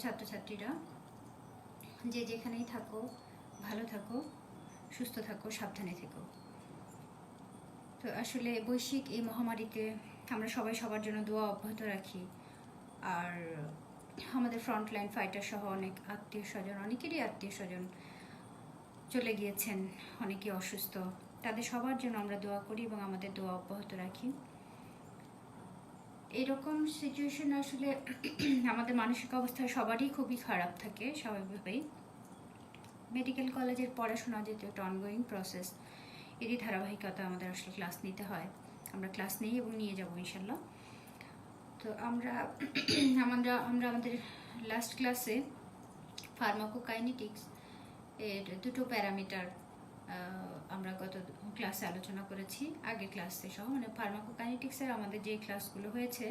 ছাত্রছাত্রীরা, যে যেখানেই থাকো ভালো থাকো, সুস্থ থাকো, সাবধানে থেকো। তো আসলে বৈশ্বিক এই মহামারীতে আমরা সবাই সবার জন্য দোয়া অব্যাহত রাখি। আর আমাদের ফ্রন্টলাইন ফাইটার সহ অনেক আত্মীয় স্বজন, অনেকেরই আত্মীয় স্বজন চলে গিয়েছেন, অনেকে অসুস্থ, তাদের সবার জন্য আমরা দোয়া করি এবং আমাদের দোয়া অব্যাহত রাখি। এরকম সিচুয়েশন আসলে আমাদের মানসিক অবস্থা সবারই খুবই খারাপ থাকে স্বাভাবিকভাবেই। মেডিকেল কলেজের পড়াশোনা যেহেতু একটা অনগোয়িং প্রসেস, এরই ধারাবাহিকতা আমাদের আসলে ক্লাস নিতে হয়। আমরা ক্লাস নেই এবং নিয়ে যাব ইনশাল্লাহ। তো আমরা আমাদের লাস্ট ক্লাসে ফার্মাকোকাইনেটিক্স এর দুটো প্যারামিটার আমরা গত ক্লাসে আলোচনা করেছি, আগের ক্লাসে সহ, মানে ফার্মাকোকাইনেটিক্সের আমাদের যে ক্লাসগুলো হয়েছে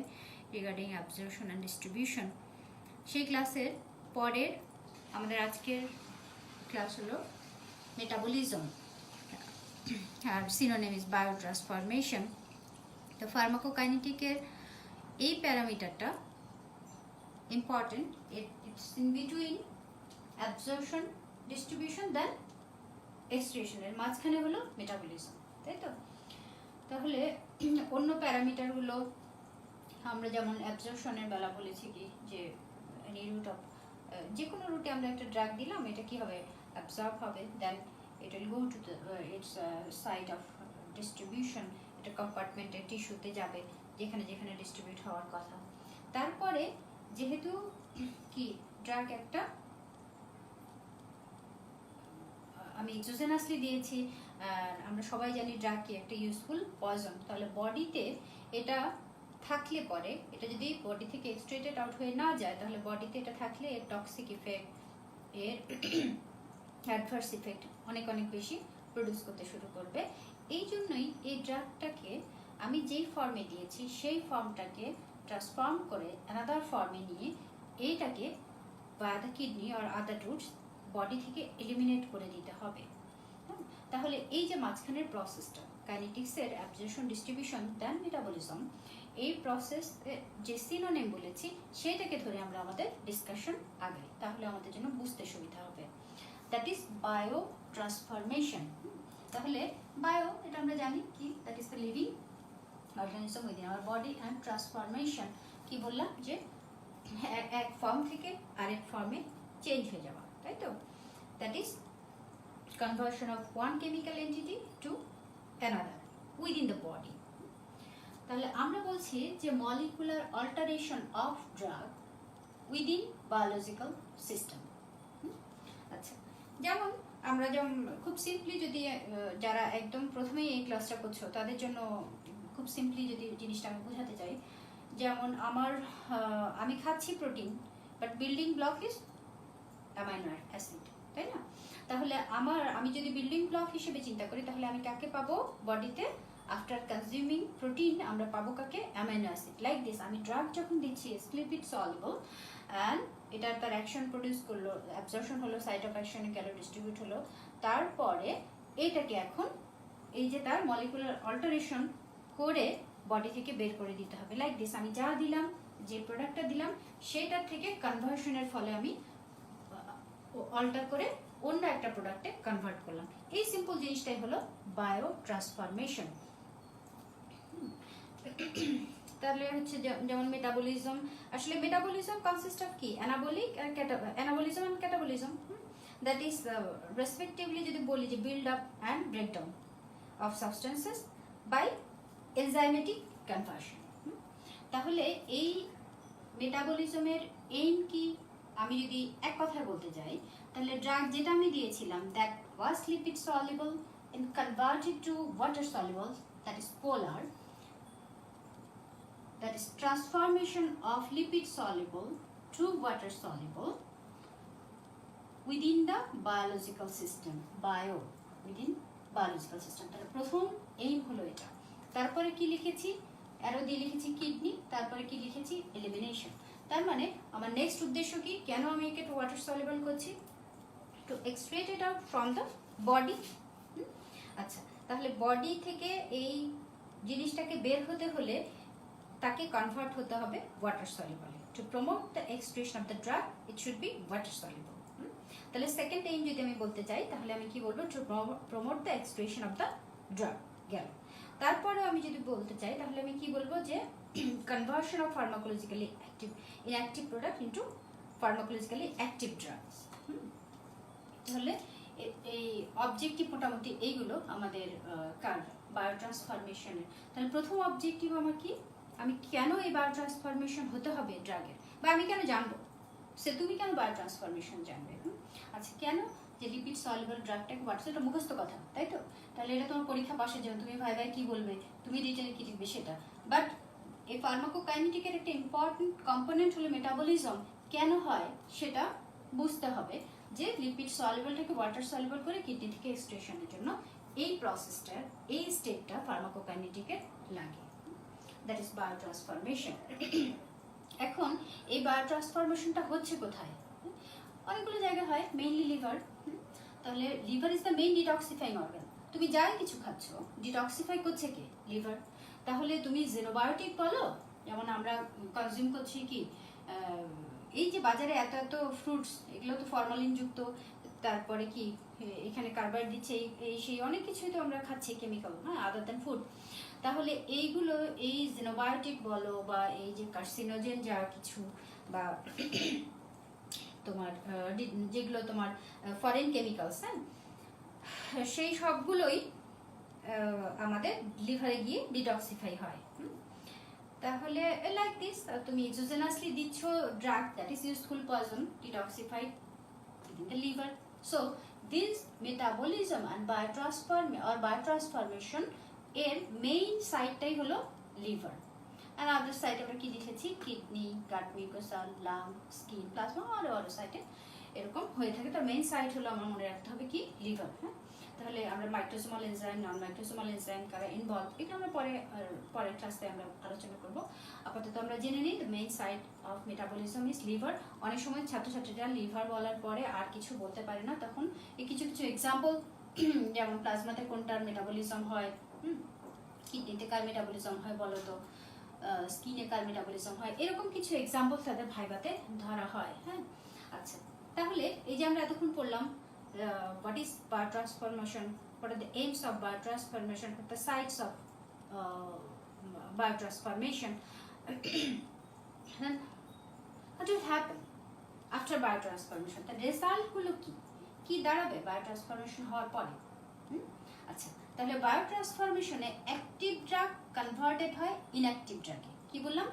রিগার্ডিং অ্যাবজর্পশন অ্যান্ড ডিস্ট্রিবিউশন, সেই ক্লাসের পরের আমাদের আজকের ক্লাস হলো মেটাবলিজম, আর সিনোনিম ইজ বায়োট্রান্সফরমেশন। তো ফার্মাকোকাইনেটিকের এই প্যারামিটারটা important, it's in between absorption, distribution, then এক্সক্রিশনের মাঝখানে হলো মেটাবলিজম, তাই তো? তাহলে অন্য প্যারামিটারগুলো আমরা যেমন অ্যাবজর্পশনের বেলা বলেছি কি যে এনি রুট অফ, যে কোনো রুটে আমরা একটা ড্রাগ দিলাম, এটা কি হবে, অ্যাবজর্ব হবে, then it will go to its site of distribution, এটা কম্পার্টমেন্টের টিস্যুতে যাবে যেখানে যেখানে ডিস্ট্রিবিউট হওয়ার কথা। তারপরে যেহেতু কি ড্রাগ একটা আমি এক্সোজেনাসলি দিয়েছি, আমরা সবাই জানি ড্রাগ কি একটা ইউজফুল পয়জন, তাহলে বডিতে এটা থাকলে পরে, এটা যদি বডি থেকে এক্সট্রেটেড আউট হয়ে না যায়, তাহলে বডিতে এটা থাকলে এর টক্সিক ইফেক্ট, এর অ্যাডভার্স ইফেক্ট অনেক অনেক বেশি প্রডিউস করতে শুরু করবে। এই জন্যই এই ড্রাগটাকে আমি যেই ফর্মে দিয়েছি সেই ফর্মটাকে ট্রান্সফর্ম করে অ্যানাদার ফর্মে নিয়ে এইটাকে বাই দ্য কিডনি আর আদার রুটস বডি থেকে এলিমিনেট করে দিতে হবে। তাহলে এই যে মাঝখানের প্রসেসটা কাইনেটিক্সের অ্যাবজর্পশন, ডিস্ট্রিবিউশন, দেন মেটাবলিজম, এই প্রসেস যে সিনোনিম বলেছি সেটাকে ধরে আমরা আমাদের ডিসকাশন আগাই, তাহলে আমাদের জন্য বুঝতে সুবিধা হবে। That is bio transformation. তাহলে বায়ো, এটা আমরা জানি কি, that is the living organism within our body, and transformation কি বললাম, যে এক ফর্ম থেকে আরেক ফর্মে চেঞ্জ হয়ে যাওয়া, তাই তো? That is conversion of one chemical entity to another within the body. তাহলে আমরা বলছি যে molecular alteration of drug within biological system। আচ্ছা, যেমন আমরা যেমন খুব সিম্পলি যদি যারা একদম প্রথমেই এই ক্লাসটা করছো তাদের জন্য খুব সিম্পলি যদি জিনিসটা আমি বোঝাতে চাই, যেমন আমি খাচ্ছি protein, but building block is amino acid, তাই না? তাহলে আমি যদি বিল্ডিং ব্লক হিসেবে চিন্তা করি, তাহলে আমি কাকে পাবো বডিতে? আফটার কনজিউমিং প্রোটিন আমরা পাবো কাকে? Amino acid. লাইক দিস, আমি ড্রাগ যখন দিচ্ছি লিপিড সলিবল, অ্যান্ড এটা তার অ্যাকশন প্রডিউস করলো, অ্যাবজর্পশন হলো, সাইট অফ অ্যাকশনে গেল, ডিস্ট্রিবিউট হলো, তারপরে এইটাকে এখন এই যে তার মলিকুলার অল্টারেশন করে বডি থেকে বের করে দিতে হবে। লাইক দিস, আমি যা দিলাম, যে প্রোডাক্টটা দিলাম, সেটার থেকে কনভার্সনের ফলে আমি অল্টার করে অন্য একটা প্রোডাক্টে কনভার্ট করলাম। এই সিম্পল জিনিসটাই হলো বায়ো ট্রান্সফরমেশন। তাহলে হচ্ছে যেমন মেটাবলিজম, আসলে মেটাবলিজম কনসিস্ট অফ কি? Anabolic anabolism and catabolism, that is respectively যদি বলি যে build up and breakdown of substances by enzymatic conversion. তাহলে এই মেটাবলিজমের এইম কি আমি যদি এক কথায় বলতে যাই, তাহলে ড্রাগ যেটা আমি দিয়েছিলাম, that was lipid soluble and converted to water soluble, that is polar, that is transformation of lipid soluble to water soluble within the biological system, within biological system। তাহলে প্রথম এইম হলো এটা। তারপরে কি লিখেছি? অ্যারো দিয়ে লিখেছি কিডনি, তারপরে কি লিখেছি? এলিমিনেশন। তার মানে আমার নেক্সট উদ্দেশ্য কি? কেন আমি একে ওয়াটার সলিবল করছি? To extract it out from the body. আচ্ছা, তাহলে বডি থেকে এই জিনিসটাকে বের হতে হলে তাকে কনভার্ট হতে হবে ওয়াটার সলিবলে। To promote the excretion of the drug it should be water soluble. তাহলে সেকেন্ড এইম যদি আমি বলতে চাই তাহলে আমি কি বলবো, to promote the excretion of the drug গেল। তারপরে আমি যদি বলতে চাই তাহলে আমি কি বলবো, যে conversion of pharmacologically active inactive product into pharmacologically active drugs. তাহলে এই অবজেক্টিভ মোটামুটি এইগুলো আমাদের কার বায়োট্রান্সফরমেশনের। তাহলে প্রথম অবজেক্টিভ আমার কি, আমি কেন এই বায়োট্রান্সফরমেশন হতে হবে ড্রাগের, বা আমি কেন জানবো, সে তুমি কেন বায়োট্রান্সফরমেশন জানবে। আচ্ছা, কেন, যে লিপিড সলিউবল ড্রাগটাকে ওয়াটার, এটা মুখস্থ কথা, তাই তো। তাহলে এটা তোমার পরীক্ষা পাশের জন্য, তুমি ভাই কি বলবে, তুমি রিটেনে কি লিখবে সেটা। বাট এই ফার্মাকোকাইনেটিকের একটা ইম্পর্টেন্ট কম্পোনেন্ট হলো মেটাবলিজম। কেন হয় সেটা বুঝতে হবে, যে লিপিড সলিউবলটাকে ওয়াটার সলিউবল করে কিডনি থেকে এক্সট্রাকশনের জন্য এই প্রসেসটা, এই স্টেপটা ফার্মাকোকাইনেটিকের লাগে। That is biotransformation. এখন এই বায়োট্রান্সফরমেশনটা হচ্ছে কোথায়, অনেকগুলো জায়গায় হয়, মেইনলি লিভার। তাহলে liver is the main detoxifying organ. তুমি যাই কিছু খাচ্ছ, ডিটক্সিফাই করছে কে, লিভার। তাহলে তুমি জেনোবায়োটিক বলো, যেমন আমরা কনজিউম করছি কি, এই যে বাজারে এত এত ফ্রুটস, এগুলো তো ফরমালিন যুক্ত, তারপরে কি এখানে কার্বাইড দিচ্ছে, এই সেই অনেক কিছুই তো আমরা খাচ্ছি কেমিক্যাল, হ্যাঁ, আদার দ্যান ফুড। তাহলে এইগুলো, এই জেনোবায়োটিক বলো বা এই যে কার্সিনোজেন যা কিছু, বা তোমার যেগুলো তোমার ফরেন কেমিক্যালস, হ্যাঁ, সেই সবগুলোই আমাদের লিভারে গিয়ে ডিটক্সিফাই হয়। তাহলে লাইক দিস, তুমি এক্সোজেনাসলি দিচ্ছ drug that is useful poison detoxified in the liver. So this metabolism and biotransformation এর মেইন সাইটটাই হলো লিভার। আর আদার সাইড আমরা কি লিখেছি, কিডনি, গাট মিউকোসা, লাং, স্কিন, প্লাজমা, আরো সাইটে এরকম হয়ে থাকে। তার মেইন সাইট হলো আমার মনে রাখতে হবে কি, লিভার। হ্যাঁ, তাহলে আমরা মাইক্রোসোমাল এনজাইম, নন মাইক্রোসোমাল এনজাইম কারা ইনভলভ, এটা আমরা পরের ক্লাসে আমরা আলোচনা করব। আপাতত আমরা জেনে নিই the main site of metabolism is liver. অনেক সময় ছাত্রছাত্রীরা লিভার বলার পরে আর কিছু বলতে পারে না, তখন এই কিছু কিছু এক্সাম্পল, যেমন প্লাজমাতে কোনটার মেটাবলিজম হয়, কিডনিতে কার মেটাবলিজম হয় বলো তো, স্কিনে কার মেটাবলিজম হয়, এরকম কিছু এক্সাম্পল তাদের ভাইভাতে ধরা হয়। হ্যাঁ, আচ্ছা, তাহলে এই যে আমরা এতক্ষণ পড়লাম what is biotransformation, what are the aims of biotransformation, what are the sites of biotransformation, then what will happen after biotransformation, the result গুলো কি দাঁড়াবে বায়োট্রান্সফরমেশন হওয়ার পরে। আচ্ছা, তাহলে বায়োট্রান্সফরমেশনে অ্যাক্টিভ ড্রাগ কনভার্টেড হয় ইনঅ্যাক্টিভ ড্রাগে। কি বললাম,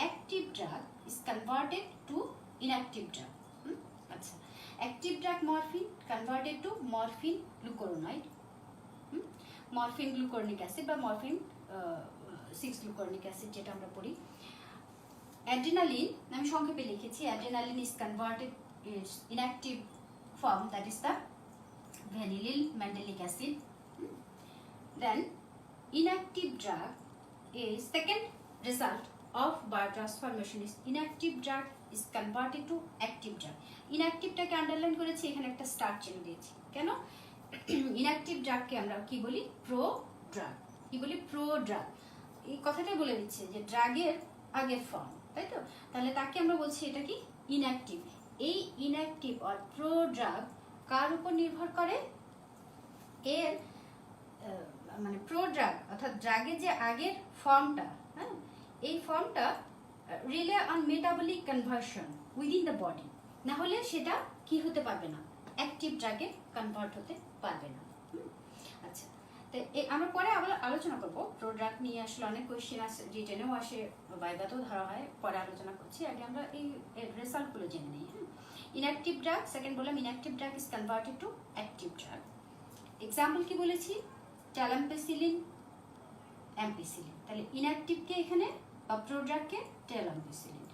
active drug is converted to inactive drug. আচ্ছা, active drug morphine converted to morphine glucuronide, morphine glucuronic acid বা মরফিন 6 গ্লুকোরনিক অ্যাসিড যেটা আমরা পড়ি। অ্যাড্রিনালিন আমি সংক্ষেপে লিখেছি, adrenaline is converted inactive form, that is the vanillyl mandelic acid. Then inactive drug is second result of biotransformation is inactive drug is converted to active drug. Inactive টাকে underline করেছি, এখানে একটা স্টার চিহ্ন দিয়েছি। কেন, ইনঅ্যাক্টিভ ড্রাগকে আমরা কি বলি, প্রো ড্রাগ। কি বলি, প্রো ড্রাগ। এই কথাটাই বলে দিচ্ছে যে ড্রাগের আগের ফর্ম, তাই তো। তাহলে তাকে আমরা বলছি এটা কি, ইনঅ্যাক্টিভ। এই ইনঅ্যাক্টিভ আর প্রো ড্রাগ কার উপর নির্ভর করে, এর মানে প্রো ড্রাগ অর্থাৎ ড্রাগের যে আগের ফর্মটা, হ্যাঁ, এই ফর্মটা rely on metabolic conversion within the body, না হলে সেটা কি হতে পারবে না, অ্যাক্টিভ ড্রাগে কনভার্ট হতে পারবে না। আচ্ছা, তো আমরা পরে আবার আলোচনা করবো প্রো ড্রাগ নিয়ে। আসলে অনেক কোয়েশ্চেন আসে, রিটেনেও আসে, বাইবাতেও ধরা হয়, পরে আলোচনা করছি। আগে আমরা এই রেজাল্টগুলো জেনে নিই। হ্যাঁ, ইনঅ্যাক্টিভ ড্রাগ, সেকেন্ড বললাম inactive drug is converted to active drug. Example কি বলেছি, ট্যালাম্পেসিলিন, অ্যাম্পিসিলিন। তাহলে ইনঅ্যাক্টিভকে এখানে বা প্রো ড্রাগকে ট্যালাম্পেসিলিন,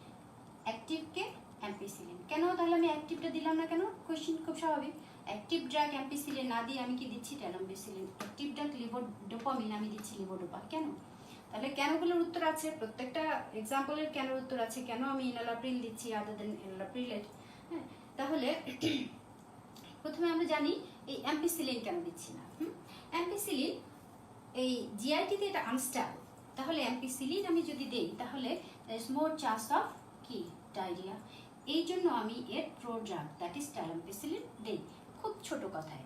অ্যাক্টিভকে অ্যাম্পিসিলিন। কেন তাহলে আমি অ্যাক্টিভটা দিলাম না কেন, কোয়েশ্চেন খুব স্বাভাবিক। অ্যাক্টিভ ড্রাগ অ্যাম্পিসিলিন না দিয়ে আমি কি দিচ্ছি, ট্যালাম্পেসিলিন। অ্যাক্টিভ ড্রাগ লিভোডোপামিন, আমি দিচ্ছি লিভোডোপা। কেন, তাহলে কেনগুলোর উত্তর আছে, প্রত্যেকটা এক্সাম্পলের কেন উত্তর আছে। কেন আমি এনালাপ্রিল দিচ্ছি আদার দেন এনালাপ্রিলেট। হ্যাঁ, তাহলে প্রথমে আমরা জানি এই অ্যাম্পিসিলিন কেন দিচ্ছি না। অ্যাম্পিসিলিন এই জিআইটিতে এটা আনস্টেবল, তাহলে অ্যাম্পিসিলিন আমি যদি দেই তাহলে there is more chance of কি ডায়রিয়া। এই জন্য আমি এর প্রোড্রাগ দ্যাট ইজ টাইলামপিসিলিন দিই, খুব ছোট কথায়।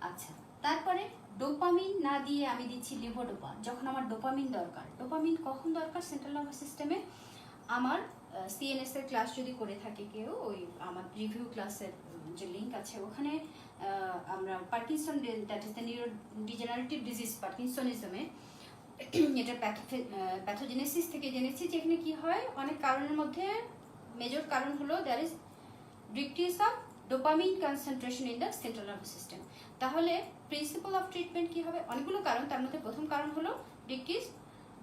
আচ্ছা, তারপরে ডোপামিন না দিয়ে আমি দিচ্ছি লেভোডোপা, যখন আমার ডোপামিন দরকার। ডোপামিন কখন দরকার সেন্ট্রাল নার্ভাস সিস্টেমে? আমার সিএনএস এর ক্লাস যদি করে থাকে কেউ, ওই আমার রিভিউ ক্লাসের যে লিঙ্ক আছে ওখানে আমরা Parkinson that is the neuro degenerative disease পার্কিনসনিজমে এটা প্যাথোজেনেসিস থেকে জেনেছি যে এখানে কি হয়, অনেক কারণের মধ্যে মেজর কারণ হলো there is decrease of dopamine concentration in the central nervous system. তাহলে প্রিন্সিপাল অফ ট্রিটমেন্ট কি হবে? অনেকগুলো কারণ, তার মধ্যে প্রথম কারণ হলো decrease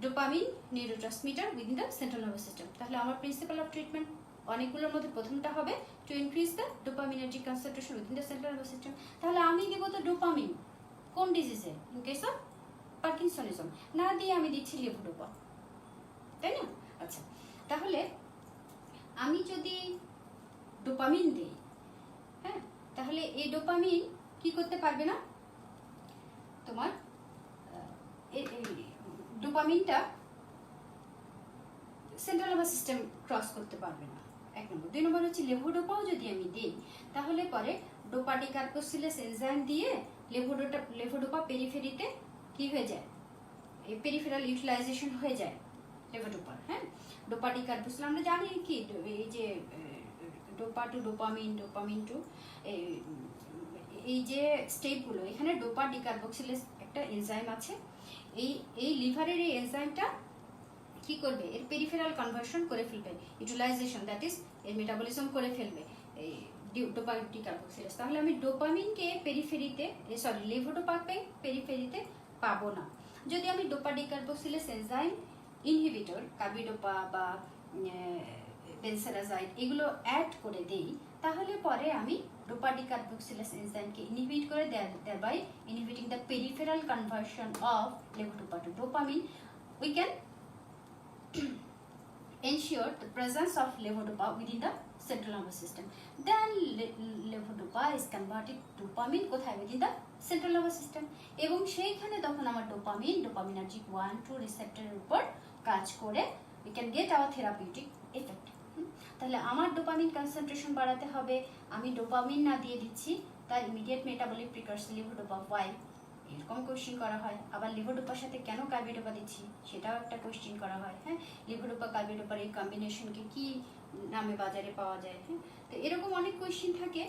dopamine neurotransmitter within the central nervous system. তাহলে আমার প্রিন্সিপাল অফ ট্রিটমেন্ট অনেকগুলোর মধ্যে প্রথমটা হবে to increase the dopaminergic concentration within the central nervous system. তাহলে আমি দেব তো ডোপামিন কোন ডিজিজে? ইন কেস অফ পার্কিনসনিজম না দিয়ে আমি দিচ্ছি লেভোডোপা, তাই না? আচ্ছা, তাহলে আমি যদি ডোপামিন দিই, হ্যাঁ, তাহলে এই ডোপামিন কি করতে পারবে না, তোমার ডোপামিনটা সেন্ট্রাল নার্ভাস সিস্টেম ক্রস করতে পারবে না, এক নম্বর। দুই নম্বর হচ্ছে লেভোডোপাও যদি আমি দিই তাহলে পরে ডোপাডিকার্বোসিলেস এনজাইম দিয়ে লেভোডোপা পেরিফেরিতে কি হয়ে যায়, এই পেরিফেরাল ইউটিলাইজেশন হয়ে যায় লেভোডোপার। হ্যাঁ, ডোপাডিকার্বোসিল আমরা জানি কি, এই যে dopa two dopamine, dopamine two এই যে স্টেপগুলো, এখানে ডোপাডিকার্বোক্সিলেস একটা এনজাইম আছে। এই লিভারের এই এনজাইমটা কি করবে, এর পেরিফেরাল কনভার্সন করে ফেলবে, ইউটিলাইজেশন দ্যাট ইজ এর মেটাবলিজম করে ফেলবে এই ডোপাডিকার্বোক্সিলেস। তাহলে আমি ডোপামিনকে পেরিফেরিতে, সরি লেভোডোপাকে পেরিফেরিতে পাবো না। যদি আমি ডোপাডিকার্বোক্সিলেস এনজাইম ইনহিবিটর কার্বিডোপা বা বেনসেরাজাইড এগুলো অ্যাড করে দেই, তাহলে পরে আমি ডোপাডিকার্বোক্সিলেস এনজাইমকে ইনহিবিট করে thereby inhibiting the peripheral conversion of levodopa to dopamine, we can ensure the presence of levodopa within the central nervous system. Then levodopa is converted to dopamine কোথায়? within the central nervous system, এবং সেইখানে তখন আমার dopaminergic 1-2 রিসেপ্টরের উপর কাজ করে we can get our therapeutic effect. তাহলে আমার ডোপামিন কনসেন্ট্রেশন বাড়াতে হবে, আমি ডোপামিন না দিয়ে দিচ্ছি তার ইমিডিয়েট মেটাবলিক প্রিকারসর লেভোডোপা, ওয়াই? এরকম কোশ্চেন করা হয়। আবার লেভোডোপার সাথে কেন কার্বিডোপা দিচ্ছি সেটাও একটা কোশ্চেন করা হয়। হ্যাঁ, লেভোডোপা কার্বিডোপার এই কম্বিনেশনকে কি নামে বাজারে পাওয়া যায়? হ্যাঁ, তো এরকম অনেক কোশ্চেন থাকে,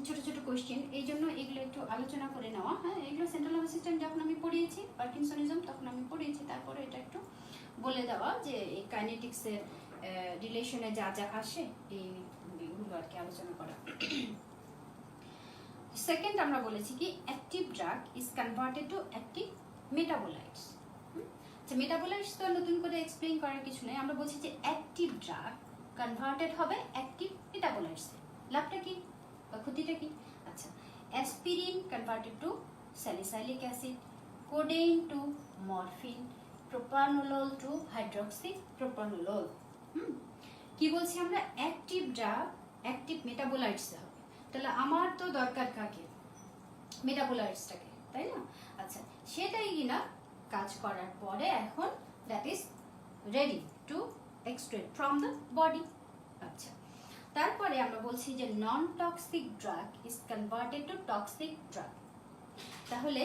ছোট ছোট কোশ্চেন, এই জন্য এগুলো একটু আলোচনা করে নেওয়া। হ্যাঁ, এগুলো সেন্ট্রাল নার্ভাস সিস্টেম যখন আমি পড়িয়েছি, পার্কিনসনিজম তখন আমি পড়িয়েছি, তারপরে এটা একটু বলে দেওয়া যে এই কাইনেটিক্সের রিলেশনে যা যা আসে এইগুলো আর কি আলোচনা করা। সেকেন্ড আমরা বলেছি কি active drug is converted to active metabolites. আচ্ছা, মেটাবোলাইটস তো নতুন করে এক্সপ্লেইন করার কিছু নেই, আমরা বলছি যে অ্যাক্টিভ ড্রাগ কনভার্টেড হবে অ্যাক্টিভ মেটাবোলাইটসে। লাভটা কি বা ক্ষতিটা কি? আচ্ছা, aspirin converted to salicylic acid, codeine to morphine, propranolol to hydroxy propranolol. কি বলছি আমরা? অ্যাক্টিভ ড্রাগ অ্যাক্টিভ মেটাবোলাইটস হবে। তাহলে আমার তো দরকার কাকে? মেটাবোলাইটসটাকে, তাই না? আচ্ছা, সেটাই কিনা কাজ করার পরে এখন that is ready to excrete from the body. আচ্ছা, তারপরে আমরা বলছি যে non toxic drug is converted to toxic drug. তাহলে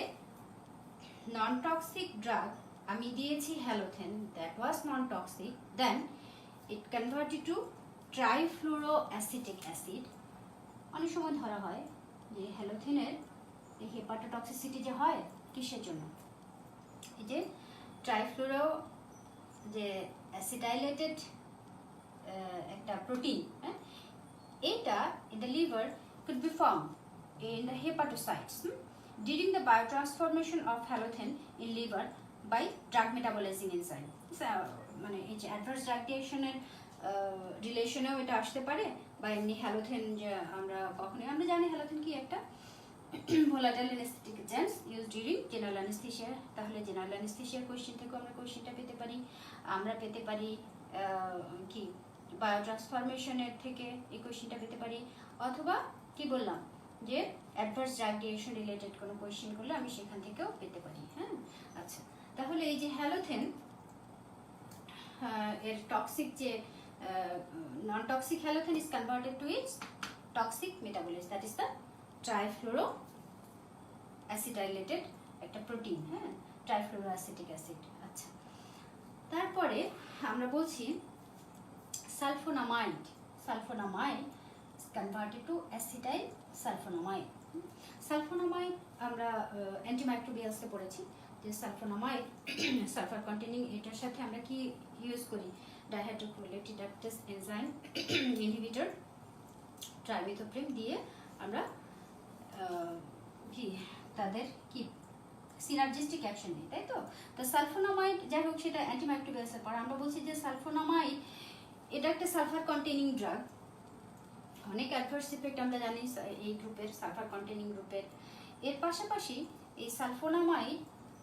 নন টক্সিক ড্রাগ আমি দিয়েছি halothane, that was non toxic, then it converted to trifluoroacetic acid. অনেক সময় ধরা হয় যে হ্যালোথেনের হেপাটোটক্সিসিটি যে হয় কিসের জন্য? এই যে ট্রাইফ্লুরো যে অ্যাসিটাইলেটেড একটা প্রোটিন, হ্যাঁ, এটা in the liver could be formed in the hepatocytes during the biotransformation of halothane in liver by drug metabolizing enzyme. মানে এই যে অ্যাডভার্স ড্রাগ রিঅ্যাকশনের রিলেশনেও এটা আসতে পারে, বা এমনি হ্যালোথেন যে আমরা কখনোই আমরা জানি হ্যালোথেন কি একটা volatile anaesthetic agents use during general anaesthesia. তাহলে জেনারেল অ্যানেস্থেসিয়ার কোশ্চেন থেকেও আমরা কোশ্চেনটা পেতে পারি। আমরা পেতে পারি কি বায়োট্রান্সফরমেশনের থেকে এই কোশ্চেনটা পেতে পারি, অথবা কি বললাম যে অ্যাডভার্স ড্রাগ রিঅ্যাকশন রিলেটেড কোনো কোশ্চেন করলে আমি সেখান থেকেও পেতে পারি। হ্যাঁ, আচ্ছা, তাহলে এই যে হ্যালোথেন এর টক্সিক যে non-toxic halogen is converted to its toxic metabolite, that is the trifluoroacetylated একটা প্রোটিন, হ্যাঁ, ট্রাইফ্লোরোঅ্যাসিটিক অ্যাসিড। আচ্ছা, তারপরে আমরা বলছি sulfonamide. Sulfonamide converted to acetyl sulfonamide. Sulfonamide আমরা অ্যান্টিমাইক্রোবিয়ালসে পড়েছি যে সালফোনামাইড সালফার কন্টেনিং, এটার সাথে আমরা কি ইউজ করি, ডাইহাইড্রোক্লোরেট রিডাকটেস এনজাইম ইনহিবিটর ট্রাইমিথোপ্রিম দিয়ে আমরা কি তাদের কি সিনার্জিস্টিক অ্যাকশন দিই, তাই তো। তো সালফোনামাইড যাই হোক সেটা অ্যান্টিমাইক্রোবিয়ালসের পর আমরা বলছি যে সালফোনামাইড এটা একটা সালফার কন্টেনিং ড্রাগ। অনেক অ্যাডভার্স ইফেক্ট আমরা জানি এই গ্রুপের, সালফার কন্টেনিং গ্রুপের। এর পাশাপাশি এই সালফোনামাইড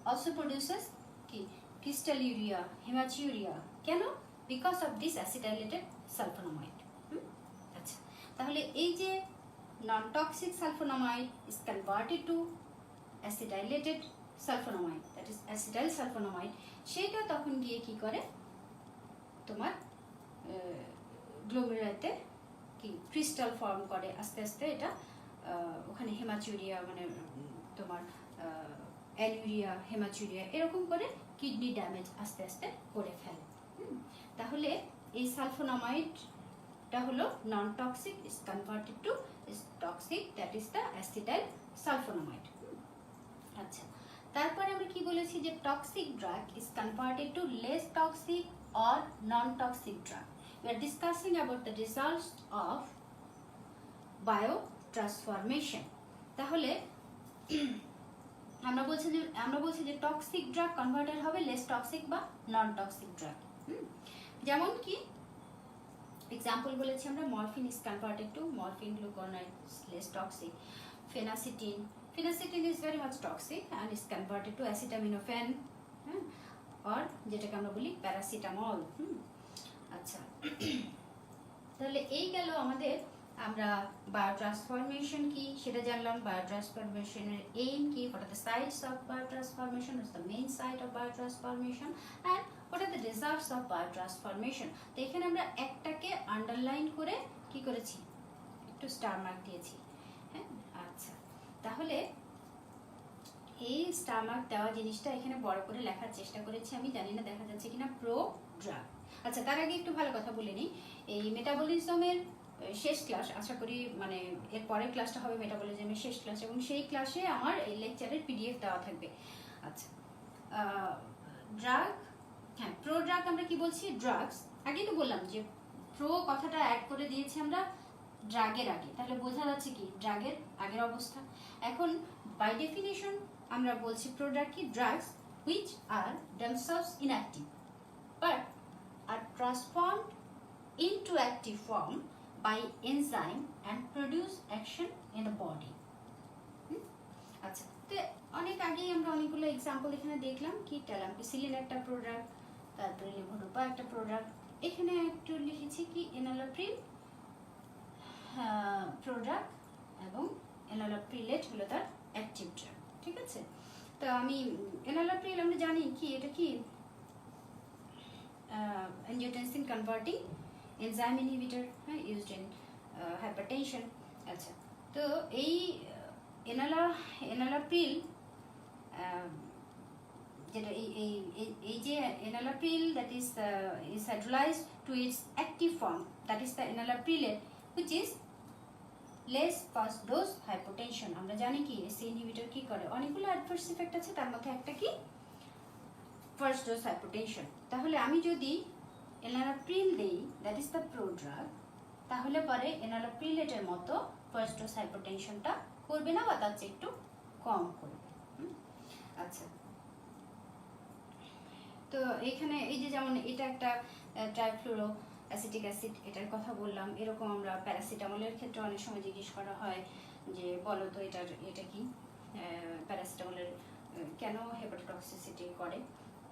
অলসো প্রডিউসেস কি ক্রিস্টালিউরিয়া, হেমাচিউরিয়া। কেন? Because of this acetylated sulphonamide. আচ্ছা, তাহলে এই যে non toxic sulphonamide is converted to acetylated sulphonamide, that is acetyl sulphonamide, সেটা তখন গিয়ে কি করে তোমার গ্লোমেরুলাতে কি ক্রিস্টাল ফর্ম করে, আস্তে আস্তে এটা ওখানে হেমাচুরিয়া মানে তোমার অ্যালিউরিয়া, হেমাচুরিয়া এরকম করে কিডনি ড্যামেজ আস্তে আস্তে করে ফেলে। তাহলে এই সালফোনামাইডটা হলো non toxic, is converted to is toxic, that is the acetyl sulfonamide. আচ্ছা, তারপরে আমরা কি বলেছি যে toxic drug is converted to less toxic or non-toxic drug. We are discussing about the results of biotransformation. তাহলে আমরা বলছি যে টক্সিক ড্রাগ কনভার্টেড হবে লেস টক্সিক বা নন টক্সিক ড্রাগ। যেমন কি এক্সাম্পল বলেছি আমরা, morphine is converted to morphine glucuronide, less toxic. Phenacetin is very much toxic and is converted to acetaminophen, আর যেটাকে আমরা বলি প্যারাসিটামল। আচ্ছা, তাহলে এই গেল আমাদের, আমরা বায়োট্রান্সফরমেশন কি সেটা জানলাম, বায়োট্রান্সফরমেশনের এইম কি, what are the sites of biotransformation, what is the main site of biotransformation and what are the results of biotransformation. তো এখানে আমরা একটাকে আন্ডারলাইন করে কি করেছি, একটু স্টার মার্ক দিয়েছি, হ্যাঁ। আচ্ছা, তাহলে এই স্টার মার্ক দেওয়া জিনিসটা এখানে বড় করে লেখার চেষ্টা করেছি, আমি জানি না দেখা যাচ্ছে কিনা, প্রো ড্রাগ। আচ্ছা, তার আগে একটু ভালো কথা বলে নিই, এই মেটাবলিজমের শেষ ক্লাস, আশা করি মানে এর পরের ক্লাসটা হবে মেটাবলিজমের শেষ ক্লাস, এবং সেই ক্লাসে আমার এই লেকচারের পিডিএফ দেওয়া থাকবে। আচ্ছা, ড্রাগ, হ্যাঁ, প্রো ড্রাগ আমরা কি বলছি, ড্রাগস। আগেই তো বললাম যে প্রো কথাটা অ্যাড করে দিয়েছি আমরা ড্রাগের আগে, তাহলে বোঝা যাচ্ছে কি ড্রাগের আগের অবস্থা। এখন বাই ডেফিনেশন আমরা বলছি প্রোডাক্ট কি, drugs which R themselves inactive but are transformed into active form by enzyme and produce action in the body. আচ্ছা, তো অনেক আগেই আমরা অনেকগুলো এক্সাম্পল এখানে দেখলাম, কি ট্যালাম্পিসিলিন একটা প্রোডাক্ট, তারপরে লেভোডোপা একটা প্রোডাক্ট, এখানে একটু লিখেছি কি এনালাপ্রিল প্রোডাক্ট এবং এনালাপ্রিলেট হলো তার অ্যাক্টিভ ড্রাগ, ঠিক আছে। তো আমি এনালাপ্রিল আমরা জানি কি, এটা কি angiotensin converting enzyme inhibitor, হ্যাঁ, used in hypertension। আচ্ছা, তো এই এনালাপ্রিল যেটা এই যে enalapril that is hydrolyzed to its active form, that is the enalaprillate, which is less first dose hypotension. আমরা জানি কি এসি ইনহিবিটর কি করে, অনেকগুলো অ্যাডভার্স ইফেক্ট আছে, তার মধ্যে একটা কি ফার্স্ট ডোজ হাইপোটেনশন। তাহলে আমি যদি এনালাপ্রিল দেই, that is the pro drug, তাহলে পরে এনালাপ্রিলেটের মতো ফার্স্ট ডোজ হাইপোটেনশনটা করবে না বা তার চেয়ে একটু কম করবে। আচ্ছা, তো এখানে এই যে যেমন এটা একটা ট্রাইফ্লুরো অ্যাসিটিক অ্যাসিড, এটার কথা বললাম। এরকম আমরা প্যারাসিটামলের ক্ষেত্রে অনেক সময় জিজ্ঞেস করা হয় যে বলো তো এটা কি প্যারাসিটামলের কেন হেপাটোটক্সিসিটি করে।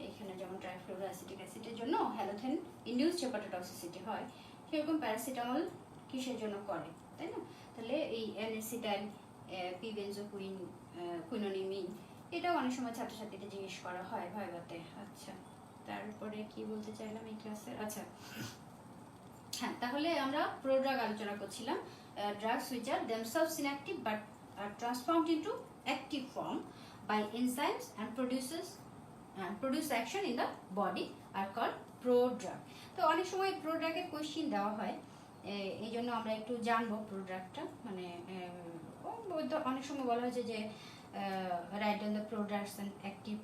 এখানে যেমন ট্রাইফ্লুরো অ্যাসিটিক অ্যাসিডের জন্য হ্যালোথেন ইনডিউসড হেপাটোটক্সিসিটি হয়, সেরকম প্যারাসিটামল কিসের জন্য করে, তাই না। তাহলে এই অ্যানেসিটাইল, কুইনোনিমিন, এটাও অনেক সময় ছাত্রছাত্রীদের জিজ্ঞেস করা হয় ভাইভাতে। আচ্ছা, তারপরে কি বলতে চাইলাম এই ক্লাসে, আচ্ছা হ্যাঁ, তাহলে আমরা প্রোড্রাগ আলোচনা করছিলাম। Drugs which are themselves inactive but are transformed into active form by enzymes and produce action in the body are called prodrug. তো অনেক সময় প্রোড্রাগের কোয়েশ্চেন দেওয়া হয়, এই জন্য আমরা একটু জানবো প্রোড্রাগটা, মানে অনেক সময় বলা হয়েছে যে write down the products and active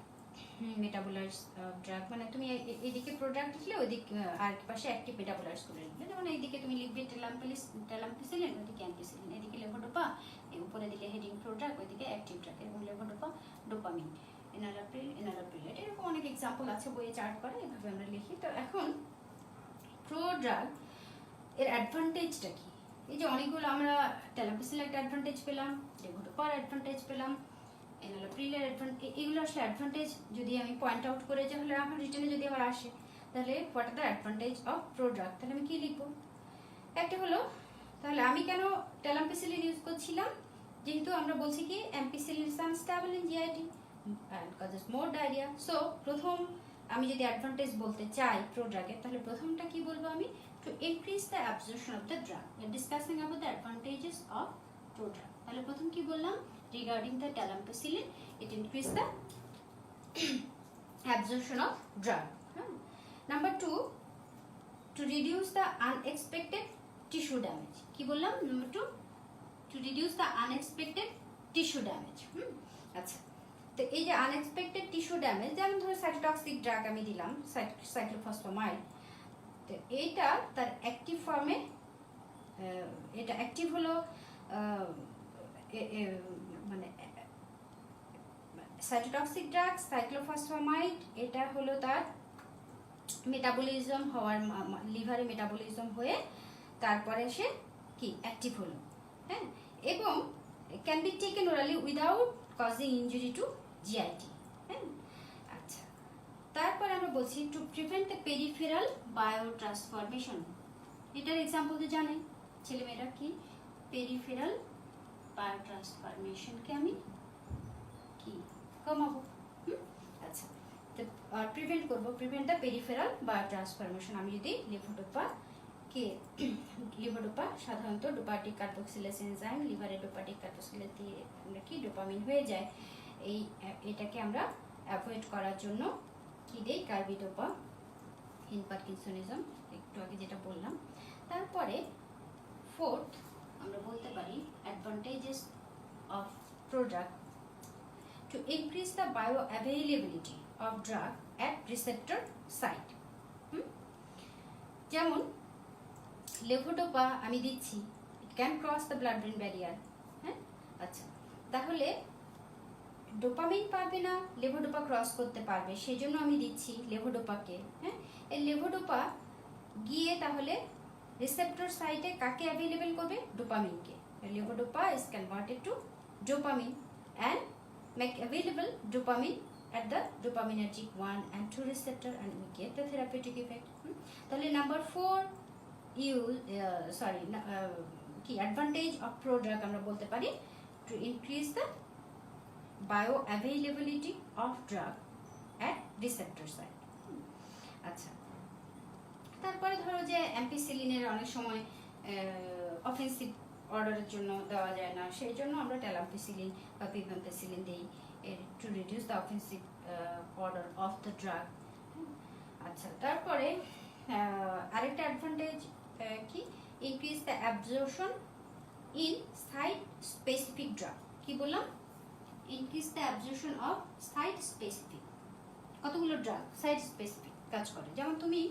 metabolites drug, মানে তুমি এদিকে প্রোডাক্ট লিখলে ওইদিকে আর পাশে অ্যাক্টিভ মেটাবোলাইটস করে লিখলে, যেমন এইদিকে তুমি লিখবে টেলাম্পিসিলিন, ওইদিকে অ্যাম্পিসিলিন, এদিকে লেভোডোপা, উপরে দিকে হেডিং প্রোডাক্ট, ওইদিকে অ্যাক্টিভ ড্রাগ, এবং লেভোডোপা ডোপামিন, এনালাপ্রিল, এরকম অনেক এক্সাম্পল আছে বইয়ে চার্ট করে, এভাবে আমরা লিখি। তো এখন প্রোড্রাগ এর অ্যাডভান্টেজটা কি? এই যে অনেকগুলো আমরা টেলাম্পিসিল একটা অ্যাডভান্টেজ পেলাম, লেভোডোপার অ্যাডভান্টেজ পেলাম, এনালাপ্রিলের অ্যাডভান্টেজ, এগুলো আসলে অ্যাডভান্টেজ যদি আমি পয়েন্ট আউট করে যে হলে আমার রিটেনে যদি আবার আসে, তাহলে what are the advantage of prodrug, তাহলে আমি কি লিখবো? একটা হলো, তাহলে আমি কেন টেলাম্পিসিলিন ইউজ করছিলাম? যেহেতু আমরা বলছি কি ampicillin is unstable in GIT and causes more diarrhea. So প্রথম আমি যদি অ্যাডভান্টেজ বলতে চাই প্রোড্রাগের, তাহলে প্রথমটা কি বলবো আমি? To increase the absorption of the drug. We are discussing about the advantages of prodrug. তাহলে প্রথম কি বললাম? Regarding the talampicillin, it increase the absorption of drug. Number 2, to reduce the unexpected tissue damage. কি বললাম? Number 2, to reduce the unexpected tissue damage. আচ্ছা, তো এই যে আনএক্সপেক্টেড টিস্যু ড্যামেজ, যেমন ধরো সাইটোটক্সিক ড্রাগ আমি দিলাম, সাইক্লোফসফামাইড, তো এইটা তার অ্যাক্টিভ ফর্মে, এটা অ্যাক্টিভ হলো মানে সাইটোটক্সিক ড্রাগ সাইক্লোফসফামাইড, এটা হলো তার মেটাবলিজম হওয়ার, লিভারে মেটাবলিজম হয়ে তারপরে সে কি অ্যাক্টিভ হলো, হ্যাঁ, এবং can be taken orally without causing injury to GIT. হ্যাঁ, আচ্ছা, তারপর আমরা বলছি to prevent the peripheral biotransformation. এটার এক্সাম্পল তো জানেন ছেলেমেয়েরা, কি পেরিফেরাল বায়োট্রান্সফরমেশনকে আমি কি কমাবো। আচ্ছা, তো প্রিভেন্ট করবো, প্রিভেন্ট দ্য পেরিফেরাল বায়োট্রান্সফরমেশন। আমি যদি লিভোডোপা সাধারণত ডোপাটিক কার্বক্সিলেজ এনজাইম, লিভারে ডোপাটিক কার্বক্সিলেজ দিয়ে আমরা কি ডোপামিন হয়ে যায়, এটাকে আমরা অ্যাভয়েড করার জন্য কি দেই? কার্বিডোপা ইন পার্কিনসনিজম, একটু আগে যেটা বললাম। তারপরে ফোর্থ আমরা বলতে পারি advantages of prodrug, to increase the bio availability of drug at receptor site. যেমন লেভোডোপা আমি দিচ্ছি, it can cross the blood brain barrier. হ্যাঁ, আচ্ছা, তাহলে ডোপামিন পাবে না, লেভোডোপা ক্রস করতে পারবে, সেই জন্য আমি দিচ্ছি লেভোডোপাকে। হ্যাঁ, এই লেভোডোপা গিয়ে তাহলে রিসেপ্টর সাইটে কাকে অ্যাভেলেবল করবে? ডোপামিনকে। Levodopa is converted to dopamine and make available dopamine at the dopaminergic 1 and 2 receptor and we get the therapeutic effect. তাহলে নাম্বার 4 কি অ্যাডভান্টেজ অফ প্রোড্রাগ আমরা বলতে পারি to increase the bio availability of drug at receptor site. আচ্ছা, তারপরে ধরো যে অ্যাম্পিসিলিনের অনেক সময় অফেন্সিভ অর্ডারের জন্য দেওয়া যায় না, সেই জন্য আমরা টেলাম্পিসিলিন বা পিভেম্পিসিলিন দিই to reduce the offensive order of the drug. আচ্ছা, তারপরে আরেকটা অ্যাডভান্টেজ কি? Increase the absorption in site specific drug. কি বললাম? Increase the absorption of site specific. কতগুলো ড্রাগ সাইট স্পেসিফিক কাজ করে, যেমন তুমি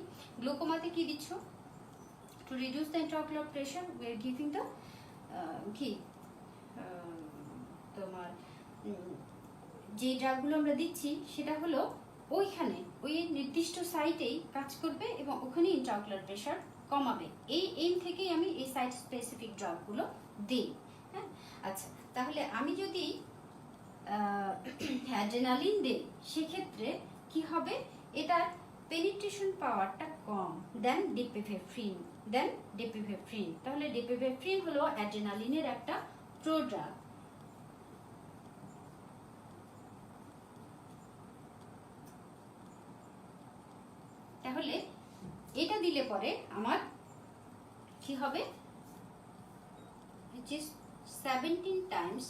গ্লুকোমাতে কি দিচ্ছ? To reduce the intraocular pressure we are giving the তোমার যে ড্রাগগুলো আমরা দিচ্ছি সেটা হলো ওইখানে ওই নির্দিষ্ট সাইটেই কাজ করবে এবং ওখানে ইন্ট্রাঅকুলার প্রেশার কমাবে। এই এইম থেকেই আমি এই সাইট স্পেসিফিক ড্রাগগুলো দিই। হ্যাঁ, আচ্ছা, তাহলে আমি যদি অ্যাড্রেনালিন দিই সেক্ষেত্রে কি হবে? এটার পেনিট্রেশন পাওয়ারটা কম দেন ডিপিভেফ্রিন। তাহলে ডিপিভেফ্রিন হলো অ্যাড্রেনালিনের একটা প্রোড্রাগ। তাহলে এটা দিলে পরে আমার কি হবে, which is 17 times,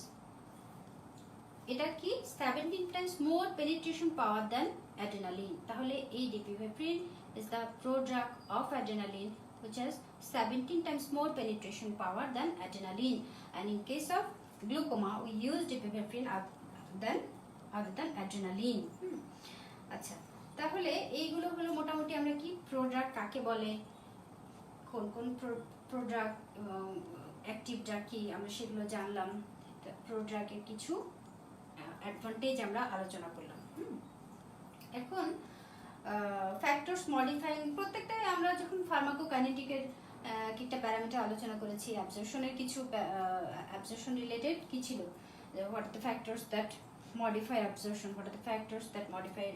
এটা কি 17 times more penetration power than adrenaline. তাহলে এই dipivefrin is the prodrug of adrenaline which has 17 times more penetration power than adrenaline, and in case of glaucoma we use dipivefrin other than adrenaline. আচ্ছা, তাহলে এইগুলো হলো মোটামুটি আমরা কি prodrug কাকে বলে, কোন কোন প্রোড্রাগ, অ্যাক্টিভ ড্রাগ কি, আমরা সেগুলো জানলাম। প্রোড্রাগের কিছু অ্যাডভান্টেজ আমরা আলোচনা করলাম। এখন ফ্যাক্টরস মডিফাইং, প্রত্যেকটাই আমরা যখন ফার্মাকোকাইনেটিকের একটা প্যারামিটার আলোচনা করেছি, অ্যাবজর্পশনের কিছু অ্যাবজর্পশন রিলেটেড কি ছিল, what are the factors that modify absorption, what are the factors that modify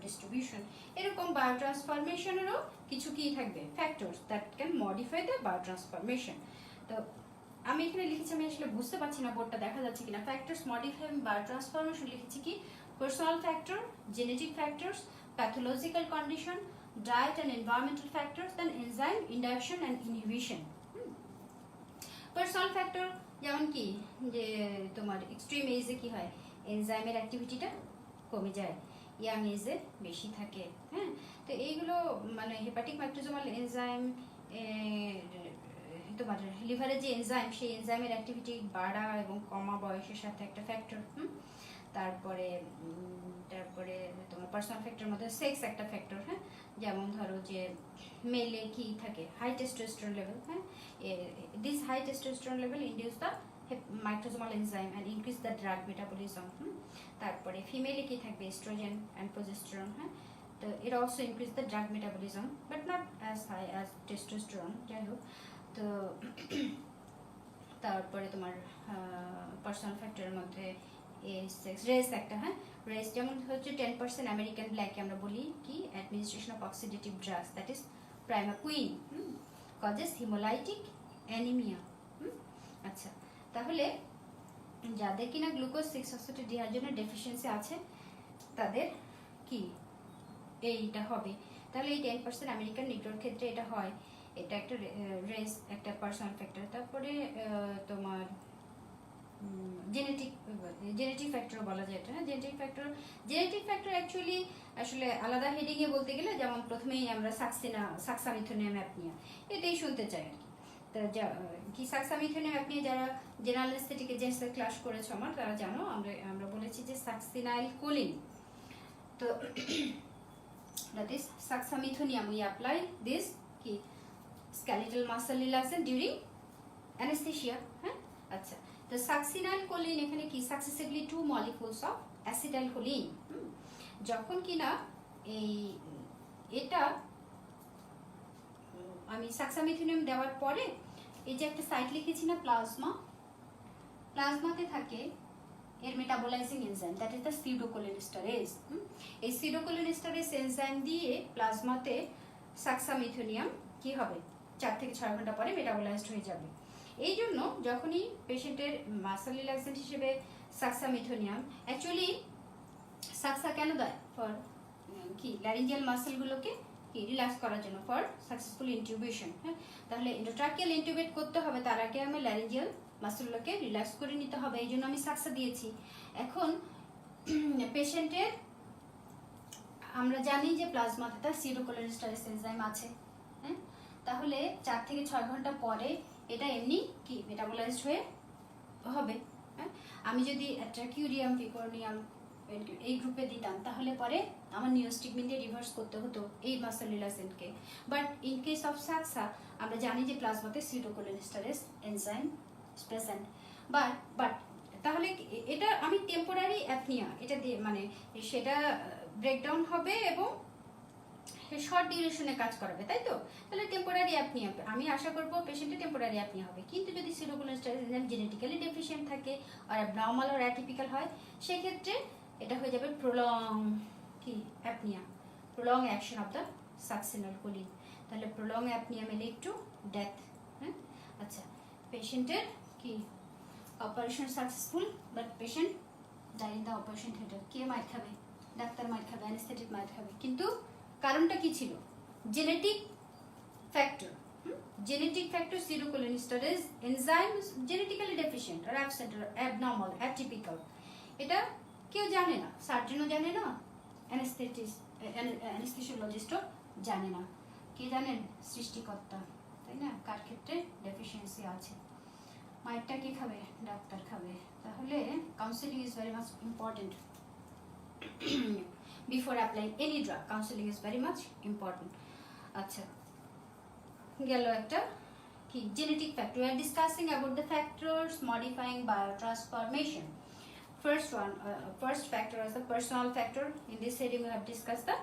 distribution, এরকম বায়োট্রান্সফরমেশনেরও কিছু কি থাকবে, factors that can modify the biotransformation. তো আমি এখানে লিখেছি, আমি আসলে বুঝতে পারছি না বোর্ডটা দেখা যাচ্ছে কিনা, ফ্যাক্টরস মডিফাই বায়োট্রান্সফরমেশন লিখেছি কি personal factor, genetic factors, pathological condition, diet and environmental factors, then enzyme induction and inhibition. Personal factor যেমন কি, যে তোমার এক্সট্রিম এজে কি হয়, এনজাইমের অ্যাক্টিভিটিটা কমে যায়, ইয়াং এজে বেশি থাকে। হ্যাঁ, তো এইগুলো মানে হেপাটিক ম্যাক্রোজোমাল এনজাইম, তোমার লিভারের যে এনজাইম, সেই এনজাইমের অ্যাক্টিভিটি বাড়া এবং কমা বয়সের সাথে একটা ফ্যাক্টর। তারপরে তোমার পার্সোনাল ফ্যাক্টরের মধ্যে সেক্স একটা ফ্যাক্টর। হ্যাঁ, যেমন ধরো যে মেলে কি থাকে, হাই টেস্টোস্টেরন লেভেল। হ্যাঁ, this high testosterone level induce the microsomal enzyme and increase the drug metabolism. তারপরে ফিমেলে কি থাকবে, এস্ট্রোজেন এন্ড প্রোজেস্টেরন। হ্যাঁ, তো it also increase the drug metabolism but not as high as testosterone, যাই হোক। তো তারপরে তোমার পার্সোনাল ফ্যাক্টরের মধ্যে রেস একটা। হ্যাঁ, রেস যেমন হচ্ছে 10% আমেরিকান ব্ল্যাকে আমরা বলি কি administration of oxidative drugs, that is primaquine, causes haemolytic anaemia. আচ্ছা, তাহলে যাদের কিনা গ্লুকোজ 6-ফসফেটিডিহাইড্রোজেনেজ ডেফিসিয়েন্সি আছে তাদের কি এইটা হবে। তাহলে এই 10% আমেরিকান নিগ্রোর ক্ষেত্রে এটা হয়, এটা একটা রেস, একটা পার্সোনাল ফ্যাক্টর। তারপরে তোমার জেনেটিক ফ্যাক্টর বলা যায় এটা। জেনেটিক ফ্যাক্টর অ্যাকচুয়ালি আসলে আলাদা হেডিংয়ে বলতে গেলে, যেমন প্রথমেই আমরা সাকসামিথোনিয়াম অ্যাপনিয়া এটাই শুনতে চাই আর কি। কি সাকসামিথোনিয়াম অ্যাপনিয়া যারা জেনারেল অ্যানেস্থেটিকে জেন্টসের ক্লাস করেছো আমার, তারা জানো আমরা বলেছি যে সাকসিনাইল কোলিন। তো that is saxamethonium, we apply this কি skeletal muscle relaxant during anesthesia. হ্যাঁ, আচ্ছা, তো সাকসিনাইল কোলিন এখানে কি সাকসেসিভলি 2 molecules of acetylcholine, যখন কিনা এটা আমি সাকসামিথোনিয়াম দেওয়ার পরে এই যে একটা সাইট লিখেছি না, প্লাজমাতে থাকে এর মেটাবোলাইজিং এনজাইম, দ্যাট ইজ দ্য সিউডোকোলিনেস্টারেজ। এই সিউডোকোলিনেস্টারেজ এনজাইম দিয়ে প্লাজমাতে সাকসামিথোনিয়াম কি হবে 4 থেকে 6 ঘন্টা পরে মেটাবোলাইজড হয়ে যাবে। এই জন্য যখনই পেশেন্টের মাসল রিল্যাক্সেন্ট হিসেবে সাকসামিথোনিয়াম, অ্যাকচুয়ালি সাকসা কেন দেয়, ফর কি ল্যারিঞ্জিয়াল মাসলগুলোকে কি রিল্যাক্স করার জন্য, ফর সাকসেসফুল ইনটিউবেশন। হ্যাঁ, তাহলে এন্ডোট্রাকিয়াল ইনটিউবেট করতে হবে, তার আগে আমি ল্যারিঞ্জিয়াল মাসলগুলোকে রিল্যাক্স করে নিতে হবে, এই জন্য আমি সাকসা দিয়েছি। এখন পেশেন্টের আমরা জানি যে প্লাজমাতে তার সিউডোকোলিনেস্টারেজ এনজাইম আছে। হ্যাঁ, তাহলে 4 থেকে 6 ঘন্টা পরে এটা এমনি কি মেটাবোলাইজড হয়ে হবে। হ্যাঁ, আমি যদি ট্রাকিউরিয়াম, পিকোর্নিয়াম এই গ্রুপে দিতাম তাহলে পরে আমার নিওস্টিগমিন দিয়ে রিভার্স করতে হতো এই মাসল রিল্যাক্সেন্টকে। বাট ইন কেস অফ সাকসা আমরা জানি যে প্লাজমাতে সিউডোকোলিনেস্টারেজ এনজাইম প্রেজেন্ট। বাট তাহলে এটা আমি টেম্পোরারি অ্যাপনিয়া এটা দিয়ে মানে সেটা ব্রেকডাউন হবে এবং শর্ট ডিউরেশনে কাজ করাবে, তাই তো? তাহলে টেম্পোরারি অ্যাপনিয়া আমি আশা করব পেশেন্টের টেম্পোরারি অ্যাপনিয়া হবে। কিন্তু যদি সিউডোকোলিনেস্টারেজ এনজাইম জেনেটিক্যালি ডেফিশিয়েন্ট থাকে আর অ্যাবনর্মাল আর অ্যাটিপিক্যাল হয়, সেক্ষেত্রে এটা হয়ে যাবে প্রলং কি apnoea, prolong action of the succinyl choline. তাহলে প্রলং অ্যাপনিয়া মেলে একটু ডেথ। হ্যাঁ, আচ্ছা, পেশেন্টের কি operation successful but patient die in the operation theatre. কে মার খাবে? ডাক্তার মার খাবে, অ্যানেস্থেটিক মার খাবে। কিন্তু কারণটা কি ছিল? Genetic factor. Genetic factor serocholinesterase enzymes genetically deficient or absent or abnormal, atypical. এটা কেউ জানে না, সার্জনও জানে না, অ্যানেস্থেসিওলজিস্টও জানে না। কে জানেন? সৃষ্টিকর্তা, তাই না? কার ক্ষেত্রে ডেফিসিয়েন্সি আছে? মায়েরটা কে খাবে? ডাক্তার খাবে। তাহলে counselling is very much important. Before applying any drug, counselling is very much important. আচ্ছা, গেল একটা কি genetic factor. We are discussing about the factors modifying biotransformation. First factor is the personal factor. In this heading we have discussed the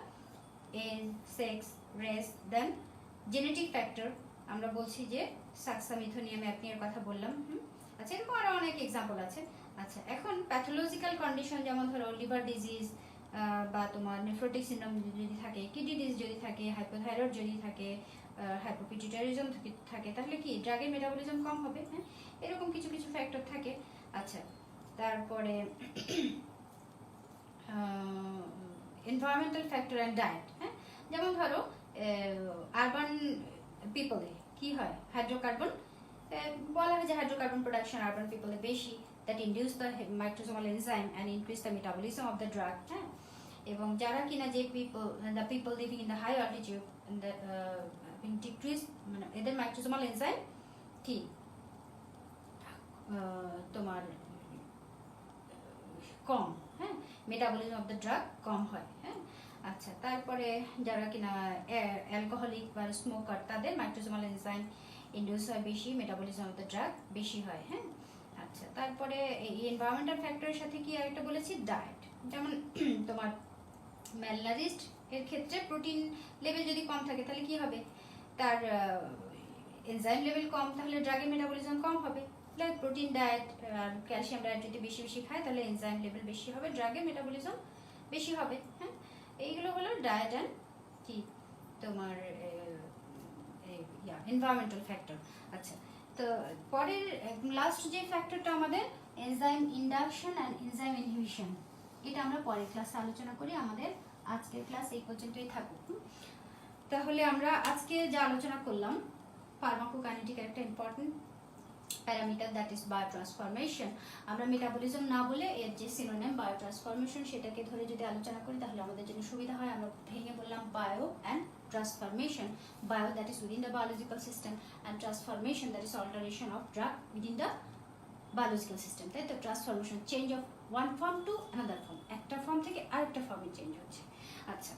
age, sex, race. Then genetic factor আমরা বলছি যে সাকসামিথোনিয়াম অ্যাপনিয়ার কথা বললাম। আচ্ছা, এরকম আরো অনেক এক্সাম্পল আছে। আচ্ছা, এখন প্যাথোলজিক্যাল কন্ডিশন যেমন ধরো লিভার ডিজিজ বা তোমার নেফ্রোটিক সিনড্রোম যদি থাকে, কিডনি ডিজিজ যদি থাকে, হাইপোথাইরয়েড যদি থাকে, হাইপোপিটুইটারিজম থাকে, তাহলে কি ড্রাগের মেটাবলিজম কম হবে। হ্যাঁ, এরকম কিছু কিছু ফ্যাক্টর থাকে। আচ্ছা, তারপরে এনভায়রনমেন্টাল ফ্যাক্টর অ্যান্ড ডায়েট। হ্যাঁ, যেমন ধরো আরবান পিপলে কি হয়, হাইড্রোকার্বন বলা হয় যে হাইড্রোকার্বন প্রোডাকশন আরবান পিপলে বেশি, that induce the microsomal enzyme and increase the metabolism of the drug. হ্যাঁ, এবং যারা কিনা যে the people living in the high altitude decrease, মানে এদের মাইক্রোসোমাল এনজাইম কি তোমার কম, হ্যাঁ, মেটাবলিজম অফ দ্য ড্রাগ কম হয়। হ্যাঁ, আচ্ছা, তারপরে যারা কিনা অ্যালকোহলিক বা স্মোকার, তাদের মাইক্রোসোমাল এনজাইম ইনডিউস হয় বেশি, মেটাবলিজম অফ দ্য ড্রাগ বেশি হয়। হ্যাঁ, আচ্ছা, তারপরে এই এনভায়রনমেন্টাল ফ্যাক্টরের সাথে কি আরেকটা বলেছি, ডায়েট। যেমন তোমার ম্যালনারিস্ট এর ক্ষেত্রে প্রোটিন লেভেল যদি কম থাকে তাহলে কি হবে, তার এনজাইম লেভেল কম, তাহলে ড্রাগের মেটাবলিজম কম হবে। প্রোটিন ডায়েট আর ক্যালসিয়াম ডায়েট যদি বেশি বেশি খায় তাহলে এনজাইম লেভেল বেশি হবে, ড্রাগের মেটাবলিজম বেশি হবে। হ্যাঁ, এইগুলো হলো ডায়েট অ্যান্ড কি তোমার এনভায়রনমেন্টাল ফ্যাক্টর। আচ্ছা, তো পরের লাস্ট যে ফ্যাক্টরটা আমাদের enzyme induction and enzyme inhibition, এটা আমরা পরের ক্লাসে আলোচনা করি। আমাদের আজকের ক্লাস এই পর্যন্তই থাকুক। তাহলে আমরা আজকে যা আলোচনা করলাম, ফার্মাকোকাইনেটিক একটা important parameter, that is biotransformation. আমরা মেটাবলিজম না বলে এর যে সিনোনিম বায়োট্রান্সফরমেশন সেটাকে ধরে যদি আলোচনা করি তাহলে আমাদের জন্য সুবিধা হয়। আমরা ভেঙে বললাম bio and transformation. Bio, that is within the biological system, and transformation, that is alteration of drug within the biological system. তাই তো, transformation change of one form to another form, একটা ফর্ম থেকে আরেকটা ফর্মে চেঞ্জ হচ্ছে। আচ্ছা,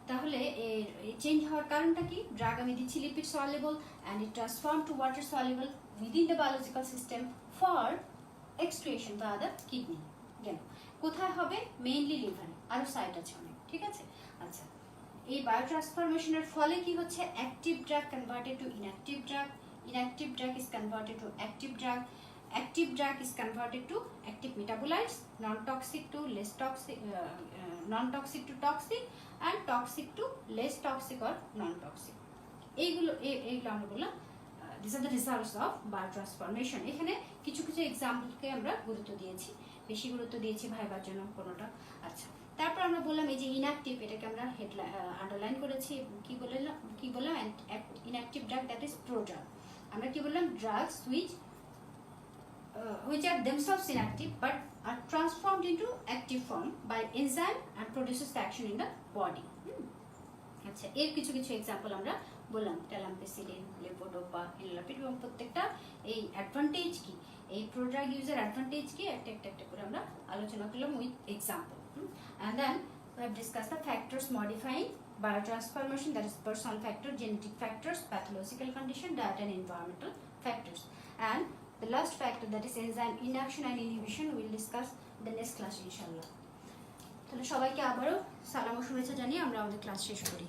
তাহলে এই চেঞ্জ হওয়ার কারণটা কি? ড্রাগ আমি দিচ্ছি lipid soluble and it transform to water soluble within the biological system for excretion by the kidney. গেল কোথায় হবে? মেইনলি লিভারে, আরো সাইট আছে অনেক, ঠিক আছে। আচ্ছা, এই বায়োট্রান্সফরমেশনের ফলে কি হচ্ছে, active drug converted to inactive drug, inactive drug is converted to active drug, active drug is converted to active metabolites, non toxic to less toxic, non toxic to toxic, and toxic to less toxic or non toxic. এইগুলো আমরা বললাম these are the results of biotransformation. এখানে কিছু কিছু এক্সাম্পলকে আমরা গুরুত্ব দিয়েছি, বেশি গুরুত্ব দিয়েছি ভাইবার জন্য কোনোটা। আচ্ছা, তারপর আমরা বললাম এই যে ইনঅ্যাক্টিভ, এটাকে আমরা আন্ডারলাইন করেছি। কি বললাম inactive drug, that is prodrug. আমরা কি বললাম, drugs which are themselves inactive but are transformed into active form by enzyme and produces the action in the body. আচ্ছা, এর কিছু কিছু এক্সাম্পল আমরা বললাম, ট্যালাম্পেসিলিন, লেভোডোপা, ইনলাপিড, এবং প্রত্যেকটা এই অ্যাডভান্টেজ কি, এই প্রোড্রাগ ইউজের অ্যাডভান্টেজ কি, একটা করে আমরা আলোচনা করলাম with example. And then we have discussed the factors modifying biotransformation, that is personal factor, genetic factors, pathological condition, diet and environmental factors. And the last factor, that is enzyme induction and inhibition, we will discuss the next class inshallah. তাহলে সবাইকে আবারও সালাম ও শুভেচ্ছা জানিয়ে আমরা আমাদের class শেষ করি।